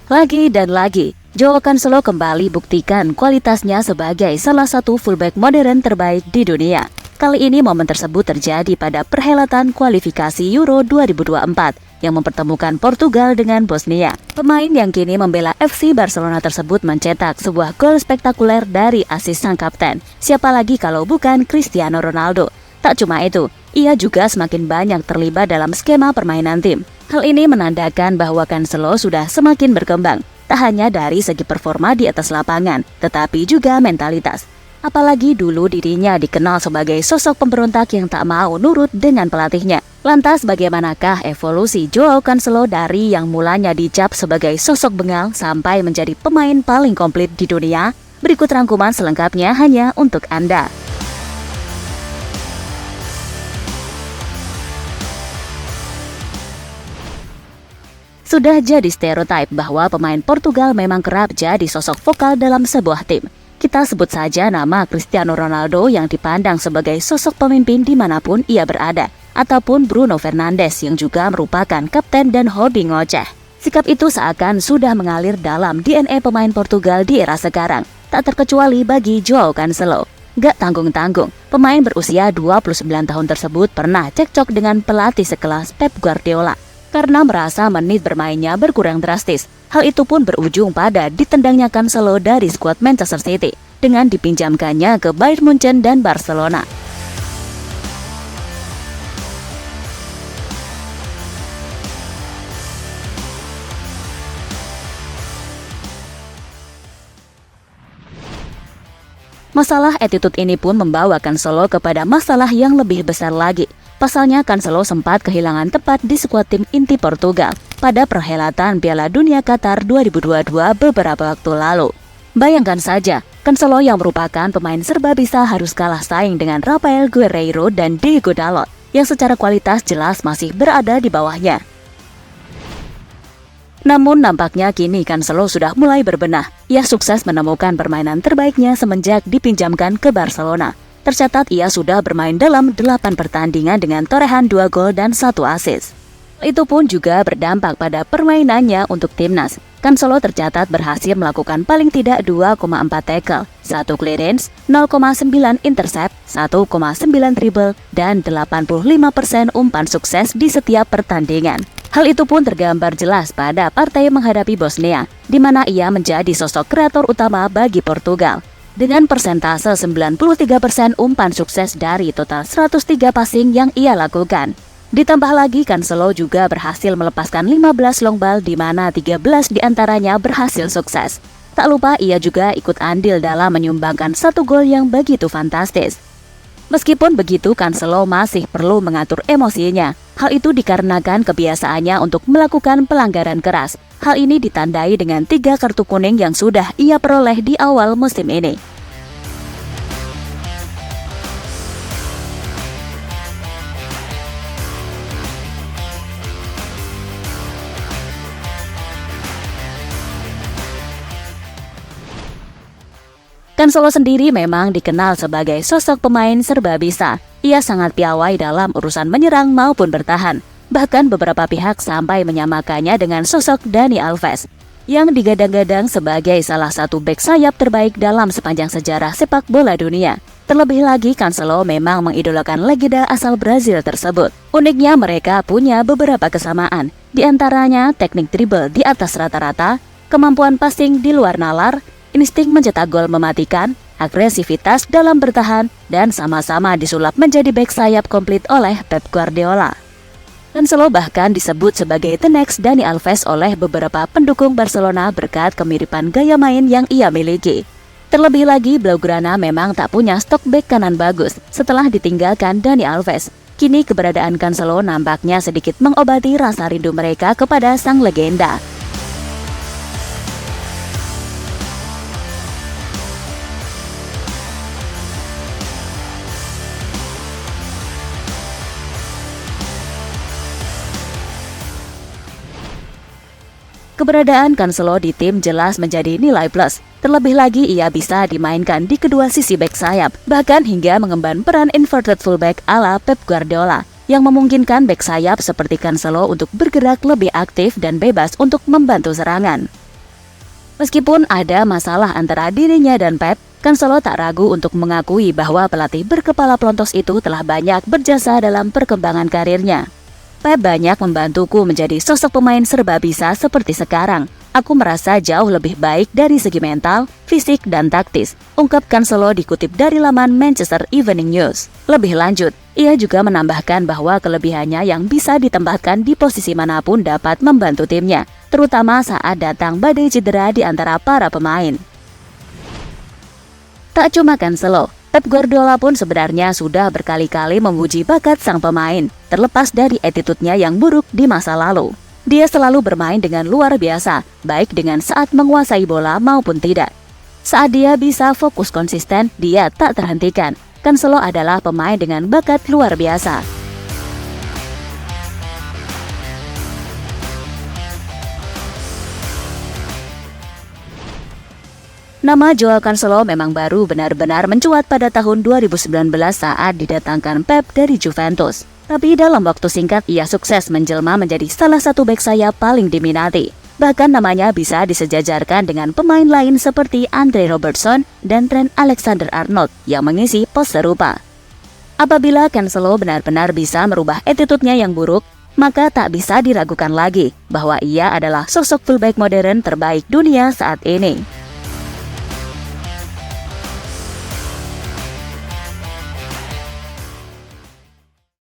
Lagi dan lagi, Joao Cancelo kembali buktikan kualitasnya sebagai salah satu fullback modern terbaik di dunia. Kali ini momen tersebut terjadi pada perhelatan kualifikasi Euro 2024 yang mempertemukan Portugal dengan Bosnia. Pemain yang kini membela FC Barcelona tersebut mencetak sebuah gol spektakuler dari asis sang kapten. Siapa lagi kalau bukan Cristiano Ronaldo? Tak cuma itu, ia juga semakin banyak terlibat dalam skema permainan tim. Hal ini menandakan bahwa Cancelo sudah semakin berkembang, tak hanya dari segi performa di atas lapangan, tetapi juga mentalitas. Apalagi dulu dirinya dikenal sebagai sosok pemberontak yang tak mau nurut dengan pelatihnya. Lantas bagaimanakah evolusi Joao Cancelo dari yang mulanya dicap sebagai sosok bengal sampai menjadi pemain paling komplit di dunia? Berikut rangkuman selengkapnya hanya untuk Anda. Sudah jadi stereotip bahwa pemain Portugal memang kerap jadi sosok vokal dalam sebuah tim. Kita sebut saja nama Cristiano Ronaldo yang dipandang sebagai sosok pemimpin dimanapun ia berada, ataupun Bruno Fernandes yang juga merupakan kapten dan hobi ngoceh. Sikap itu seakan sudah mengalir dalam DNA pemain Portugal di era sekarang, tak terkecuali bagi Joao Cancelo. Gak tanggung-tanggung, pemain berusia 29 tahun tersebut pernah cekcok dengan pelatih sekelas Pep Guardiola karena merasa menit bermainnya berkurang drastis. Hal itu pun berujung pada ditendangnya Cancelo dari skuad Manchester City dengan dipinjamkannya ke Bayern Munchen dan Barcelona. Masalah attitude ini pun membawa Cancelo kepada masalah yang lebih besar lagi. Pasalnya Cancelo sempat kehilangan tepat di skuad tim inti Portugal pada perhelatan Piala Dunia Qatar 2022 beberapa waktu lalu. Bayangkan saja, Cancelo yang merupakan pemain serba bisa harus kalah saing dengan Rafael Guerreiro dan Diego Dalot yang secara kualitas jelas masih berada di bawahnya. Namun nampaknya kini Cancelo sudah mulai berbenah. Ia sukses menemukan permainan terbaiknya semenjak dipinjamkan ke Barcelona. Tercatat ia sudah bermain dalam 8 pertandingan dengan torehan 2 gol dan 1 assist. Itu pun juga berdampak pada permainannya untuk timnas. Cancelo tercatat berhasil melakukan paling tidak 2,4 tackle, 1 clearance, 0,9 intercept, 1,9 dribble, dan 85% umpan sukses di setiap pertandingan. Hal itu pun tergambar jelas pada partai menghadapi Bosnia, di mana ia menjadi sosok kreator utama bagi Portugal. Dengan persentase 93% umpan sukses dari total 103 passing yang ia lakukan. Ditambah lagi Cancelo juga berhasil melepaskan 15 long ball di mana 13 diantaranya berhasil sukses. Tak lupa ia juga ikut andil dalam menyumbangkan 1 gol yang begitu fantastis. Meskipun begitu, Cancelo masih perlu mengatur emosinya. Hal itu dikarenakan kebiasaannya untuk melakukan pelanggaran keras. Hal ini ditandai dengan 3 kartu kuning yang sudah ia peroleh di awal musim ini. Cancelo sendiri memang dikenal sebagai sosok pemain serba bisa. Ia sangat piawai dalam urusan menyerang maupun bertahan. Bahkan beberapa pihak sampai menyamakannya dengan sosok Dani Alves yang digadang-gadang sebagai salah satu bek sayap terbaik dalam sepanjang sejarah sepak bola dunia. Terlebih lagi Cancelo memang mengidolakan legenda asal Brazil tersebut. Uniknya mereka punya beberapa kesamaan, di antaranya teknik dribble di atas rata-rata, kemampuan passing di luar nalar, insting mencetak gol mematikan, agresivitas dalam bertahan, dan sama-sama disulap menjadi bek sayap komplit oleh Pep Guardiola. Cancelo bahkan disebut sebagai the next Dani Alves oleh beberapa pendukung Barcelona berkat kemiripan gaya main yang ia miliki. Terlebih lagi, Blaugrana memang tak punya stok bek kanan bagus setelah ditinggalkan Dani Alves. Kini keberadaan Cancelo nampaknya sedikit mengobati rasa rindu mereka kepada sang legenda. Keberadaan Cancelo di tim jelas menjadi nilai plus. Terlebih lagi ia bisa dimainkan di kedua sisi bek sayap, bahkan hingga mengemban peran inverted fullback ala Pep Guardiola, yang memungkinkan bek sayap seperti Cancelo untuk bergerak lebih aktif dan bebas untuk membantu serangan. Meskipun ada masalah antara dirinya dan Pep, Cancelo tak ragu untuk mengakui bahwa pelatih berkepala pelontos itu telah banyak berjasa dalam perkembangan karirnya. Pep banyak membantuku menjadi sosok pemain serba bisa seperti sekarang. Aku merasa jauh lebih baik dari segi mental, fisik, dan taktis, ungkap Cancelo dikutip dari laman Manchester Evening News. Lebih lanjut, ia juga menambahkan bahwa kelebihannya yang bisa ditempatkan di posisi manapun dapat membantu timnya, terutama saat datang badai cedera di antara para pemain. Tak cuma Cancelo, Pep Guardiola pun sebenarnya sudah berkali-kali memuji bakat sang pemain, terlepas dari attitude-nya yang buruk di masa lalu. Dia selalu bermain dengan luar biasa, baik dengan saat menguasai bola maupun tidak. Saat dia bisa fokus konsisten, dia tak terhentikan. Cancelo adalah pemain dengan bakat luar biasa. Nama Joao Cancelo memang baru benar-benar mencuat pada tahun 2019 saat didatangkan Pep dari Juventus. Tapi dalam waktu singkat ia sukses menjelma menjadi salah satu bek sayap paling diminati. Bahkan namanya bisa disejajarkan dengan pemain lain seperti Andre Robertson dan Trent Alexander-Arnold yang mengisi pos serupa. Apabila Cancelo benar-benar bisa merubah attitude-nya yang buruk, maka tak bisa diragukan lagi bahwa ia adalah sosok fullback modern terbaik dunia saat ini.